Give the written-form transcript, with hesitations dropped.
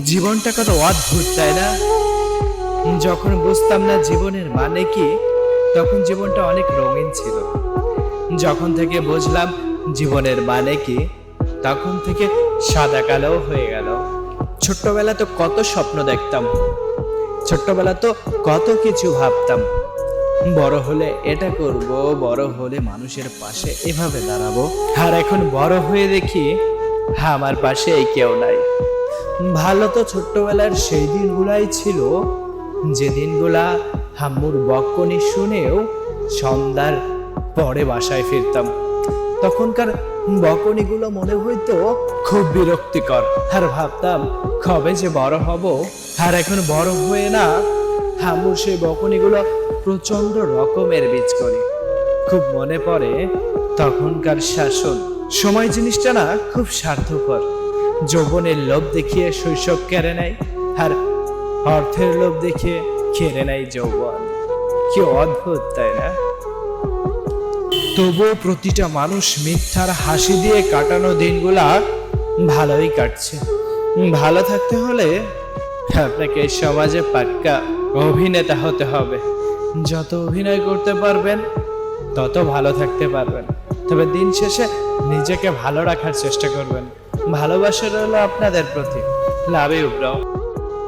জীবনটা কত অদ্ভুত, তাই না? যখন বুঝতাম না জীবনের মানে কি, তখন জীবনটা অনেক রঙিন ছিল। যখন থেকে বুঝলাম জীবনের মানে কি, তখন থেকে সাদা কালো হয়ে গেল। ছোট্টবেলা তো কত স্বপ্ন দেখতাম, ছোট্টবেলা তো কত কিছু ভাবতাম। বড় হলে এটা করব, বড় হলে মানুষের পাশে এভাবে দাঁড়াবো। আর এখন বড় হয়ে দেখি আমার পাশে এই কেউ নাই। ভালো তো ছোট্টবেলার সেই দিনগুলাই ছিল, যে দিনগুলা আম্মুর বকুনি শুনেও সন্ধ্যার পরে বাসায় ফিরতাম। তখনকার বকুনিগুলো মনে হইতো খুব বিরক্তিকর, আর ভাবতাম কবে যে বড় হব। আর এখন বড় হয়ে না, আম্মুর সেই বকুনিগুলো প্রচন্ড রকমের বীজ করে। খুব মনে পড়ে তখনকার শাসন। সময় জিনিসটা না খুব স্বার্থপর। যৌবনের লোভ দেখিয়ে শৈশব কেড়ে নেয়, আর অর্থের লোভ দেখিয়ে কেড়ে নেয় যৌবন। কি অদ্ভুত, তাই না? তবুও প্রতিটা মানুষ মিথ্যার হাসি দিয়ে কাটানো দিনগুলা ভালোই কাটছে। ভালো থাকতে হলে আপনাকে সমাজে পাক্কা অভিনেতা হতে হবে। যত অভিনয় করতে পারবেন তত ভালো থাকতে পারবেন। তবে দিন শেষে নিজেকে ভালো রাখার চেষ্টা করবেন। ভালোবাসা রইল আপনাদের প্রতি। Love you bro.